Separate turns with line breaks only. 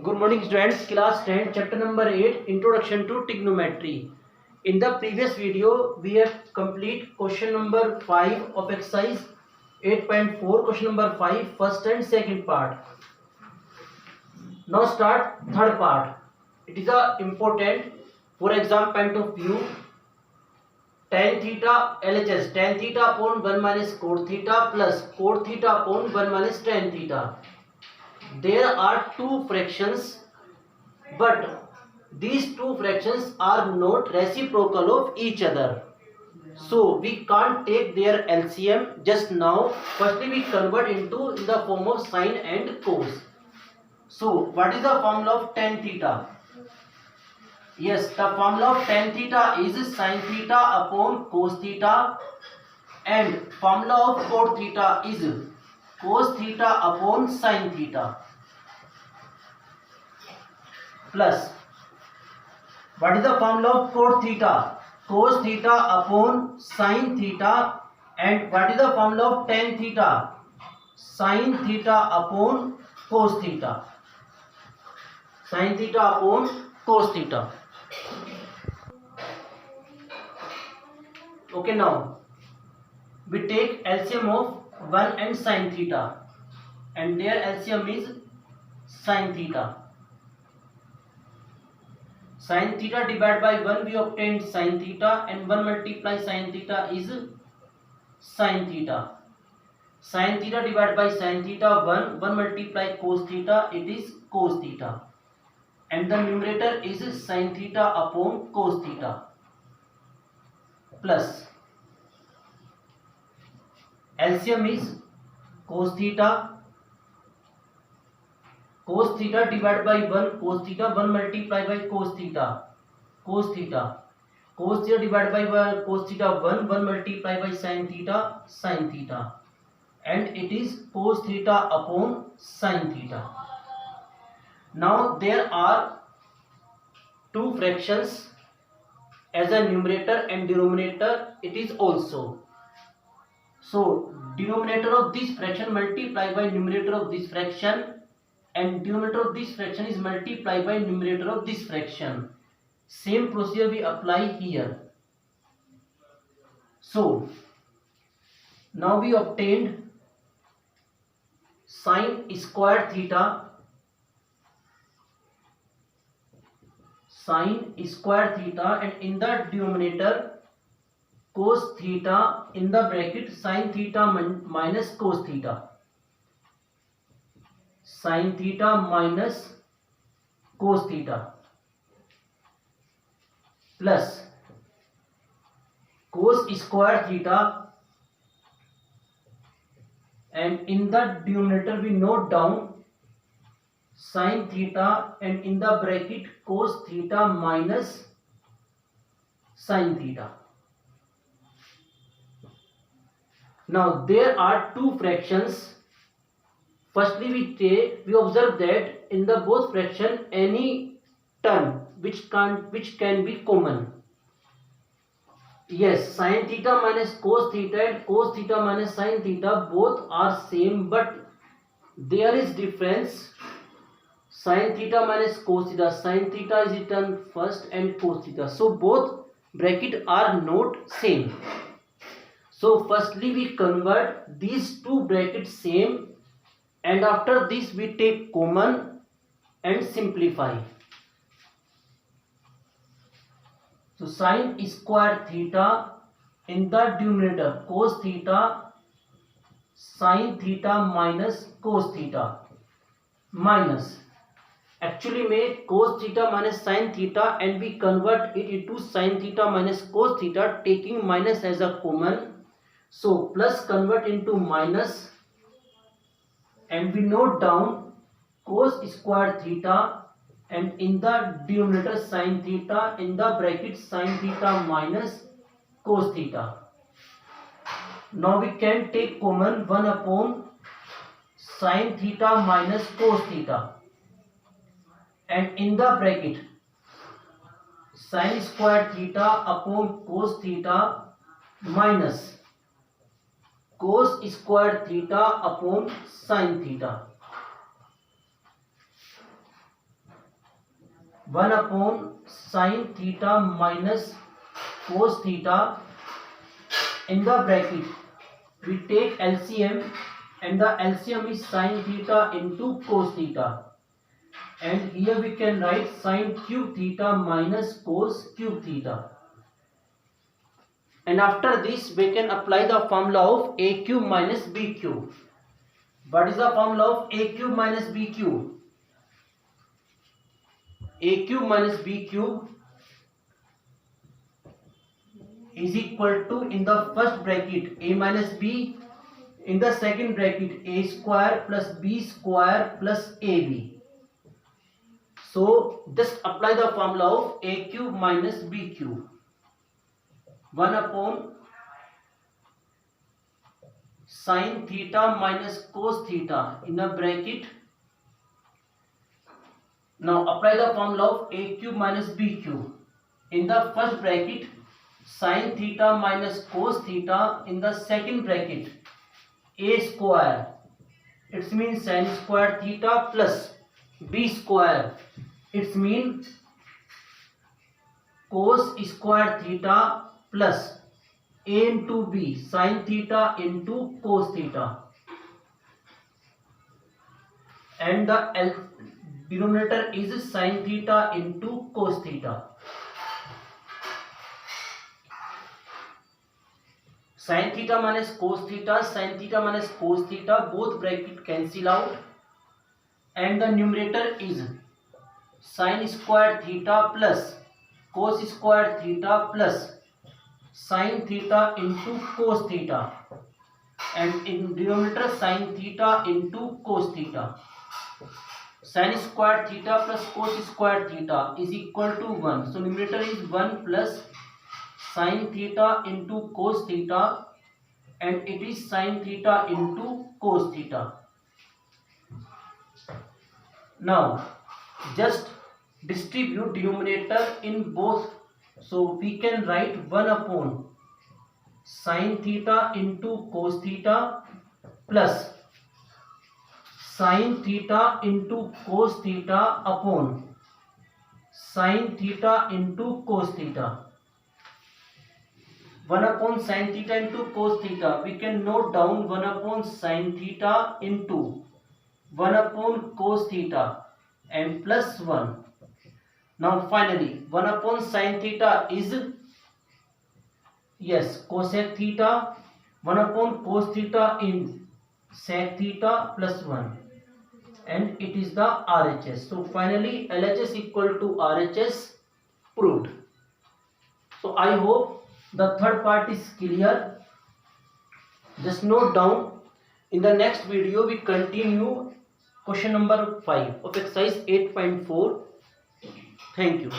Good morning students, class 10 chapter number 8 introduction to trigonometry. In the previous video we have complete question number 5 of exercise 8.4, question number 5 first and second part. Now start third part. It is important for exam point of view. Tan theta LHS, tan theta upon 1 minus cot theta plus cot theta upon 1 minus tan theta. There are two fractions, but these two fractions are not reciprocal of each other, so we can't take their LCM just now. Firstly we convert into in the form of sine and cos. So what is the formula of tan theta? Yes, the formula of tan theta is sine theta upon cos theta, and formula of cot theta is cos theta upon sine theta, plus what is the formula of cot theta? Cos theta upon sine theta, and what is the formula of tan theta? Sine theta upon cos theta. Sine theta upon cos theta. Okay, now we take LCM of 1 and sine theta, and their LCM is sine theta. Sin theta divided by 1 we obtained sin theta, and 1 multiply sin theta is sin theta. Sin theta divided by sin theta 1 multiply cos theta, it is cos theta, and the numerator is sin theta upon cos theta, plus LCM is cos theta. Cos theta divided by 1 cos theta, 1 multiply by cos theta, cos theta. Cos theta divided by 1 cos theta 1 multiply by sin theta, sin theta, and it is cos theta upon sin theta. Now there are two fractions as a numerator and denominator it is also. So denominator of this fraction multiply by numerator of this fraction, and denominator of this fraction is multiplied by numerator of this fraction. Same procedure we apply here. So now we obtained sine square theta, and in the denominator cos theta, in the bracket sine theta minus cos theta, sin theta minus cos theta, plus cos square theta, and in the denominator we note down sin theta, and in the bracket cos theta minus sin theta. Now there are two fractions. Firstly we observe that in the both fraction any term which can be common. Yes, sin theta minus cos theta and cos theta minus sin theta both are same, but there is difference. Sin theta minus cos theta, sin theta is written first and cos theta, so both bracket are not same. So firstly we convert these two brackets same, and after this we take common and simplify. So sin square theta, in the denominator cos theta, sin theta minus cos theta, minus actually make cos theta minus sin theta, and we convert it into sin theta minus cos theta, taking minus as a common. So plus convert into minus, and we note down cos square theta, and in the denominator sin theta, in the bracket sin theta minus cos theta. Now we can take common 1 upon sin theta minus cos theta, and in the bracket sin square theta upon cos theta minus cos square theta upon sin theta. 1 upon sin theta minus cos theta. In the bracket we take LCM, and the LCM is sin theta into cos theta, and here we can write sin cube theta minus cos cube theta. And after this we can apply the formula of a cube minus b cube. What is the formula of a cube minus b cube? A cube minus b cube is equal to, in the first bracket, a minus b, in the second bracket, a square plus b square plus ab. So just apply the formula of a cube minus b cube. 1 upon sin theta minus cos theta in a bracket. Now apply the formula of a cube minus b cube. In the first bracket, sin theta minus cos theta. In the second bracket, a square, it means sin square theta, plus b square, it means cos square theta, plus a into b, sin theta into cos theta, and the denominator is sin theta into cos theta. Sin theta minus cos theta, sin theta minus cos theta, both bracket cancel out, and the numerator is sin square theta plus cos square theta plus sin theta into cos theta, and in denominator sin theta into cos theta. Sin square theta plus cos square theta is equal to 1. So numerator is 1 plus sin theta into cos theta, and it is sin theta into cos theta. Now just distribute denominator in both. So we can write 1 upon sin theta into cos theta plus sin theta into cos theta upon sin theta into cos theta. 1 upon sin theta into cos theta, we can note down 1 upon sin theta into 1 upon cos theta and plus 1. Now finally 1 upon sin theta is, yes, cosec theta. 1 upon cos theta in sec theta plus 1, and it is the RHS. So finally LHS equal to RHS proved. So I hope the third part is clear. Just note down. In the next video we continue question number 5 of exercise 8.4. Thank you.